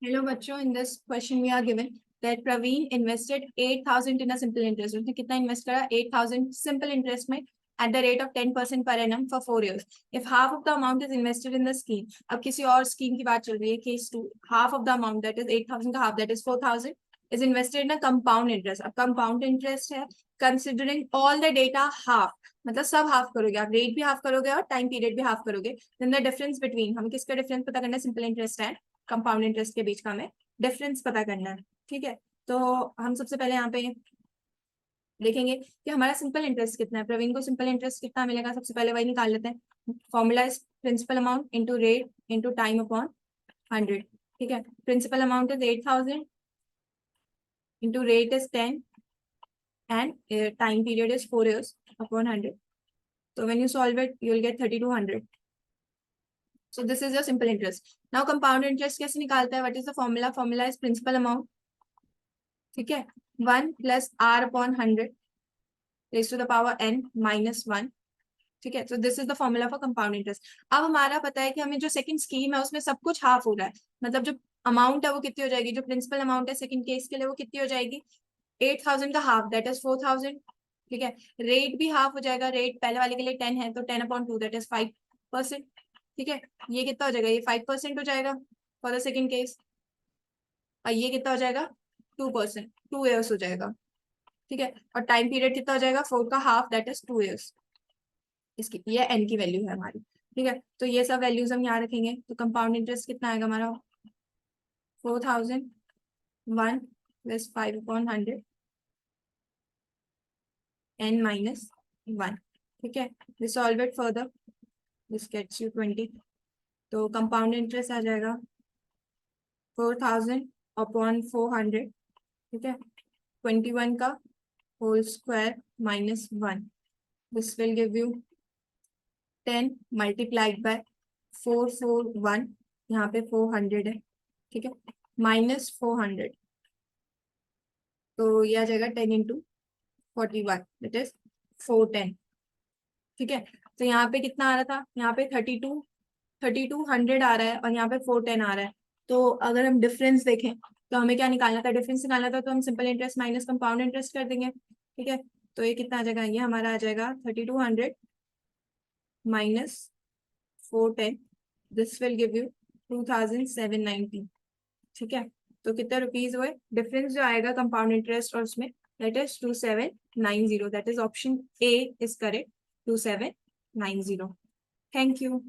Hello बच्चों, in this question we are given that Praveen invested 8,000 in a simple interest. उसने कितना invest करा? 8,000 simple interest में at the rate of 10% per annum for 4 years. If half of the amount is invested in the scheme, अब किसी और scheme की बात चल रही है, case 2, half of the amount that is 8,000 का half that is 4,000 is invested in a compound interest. अब compound interest है considering all the data half, मतलब सब हाफ करोगे आप, रेट भी हाफ करोगे और टाइम पीरियड भी हाफ करोगे. देन द डिफरेंस बिटवीन, हमें किसका डिफरेंस पता करना है? Simple interest and compound interest के बीच का हमें डिफरेंस पता करना है. ठीक है, तो हम सबसे पहले यहाँ पे देखेंगे कि हमारा सिंपल इंटरेस्ट कितना है. प्रवीण को सिंपल इंटरेस्ट कितना मिलेगा? सबसे पहले वही निकाल लेते हैं. Formula is principal amount into rate into time upon 100. ठीक है, principal amount is 8,000 into rate is 10 and time period is 4 years upon 100. So when you solve it, you will get 3,200. So this is your simple interest. Now compound interest कैसे निकालते हैं? What is the formula? Formula is principal amount. ठीक है, 1 plus r upon 100 raised to the power n minus 1. ठीक है, so this is the formula for compound interest. अब हमारा पता है कि हमें जो सेकंड स्कीम है उसमें सब कुछ हाफ हो रहा है, मतलब जो अमाउंट है वो कितनी हो जाएगी? जो प्रिंसिपल अमाउंट है सेकंड केस के लिए वो कितनी हो जाएगी? 8,000 का हाफ दैट इज 4,000. ठीक है, रेट भी हाफ हो जाएगा. रेट पहले वाले के लिए 10 है तो 10 अपॉन 2 दैट इज 5%. ठीक है, ये कितना हो जाएगा? ये 5% हो जाएगा फॉर द सेकंड केस. और ये कितना हो जाएगा? 2%, 2 ईयर्स हो जाएगा. ठीक है, और टाइम पीरियड कितना हो जाएगा? 4 का हाफ दैट इज 2 ईयर्स. इसकी ये एन की वैल्यू है हमारी. ठीक है, तो ये सब वैल्यूज हम यहाँ रखेंगे. तो कंपाउंड इंटरेस्ट कितना आएगा हमारा? 4,000 1 प्लस 5 अपॉन 100 n minus 1. ठीक है, we solve it further, this gets you 20. तो कंपाउंड इंटरेस्ट आ जाएगा 4,000 अपॉन 400. ठीक है, 21 का whole square minus 1. This will give you 10 multiplied by 441. यहाँ पे 400 है. ठीक है, माइनस 400, तो ये आ जाएगा 10 इंटू 41 दैट इज 410. ठीक है, तो यहाँ पे कितना आ रहा था? यहाँ पे 3,200 आ रहा है और यहाँ पे 410 आ रहा है. तो अगर हम डिफरेंस देखें तो हमें क्या निकालना था? डिफरेंस निकालना था, तो हम simple interest minus compound interest कर देंगे. ठीक है, तो ये कितना आ जाएगा? ये हमारा आ जाएगा 3,200 minus 410. This will give you 2,790. ठीक है, तो कितने रुपीज हुए? डिफरेंस जो आएगा कंपाउंड इंटरेस्ट और उसमें that is 2,790. That is option A is correct, 2,790. Thank you.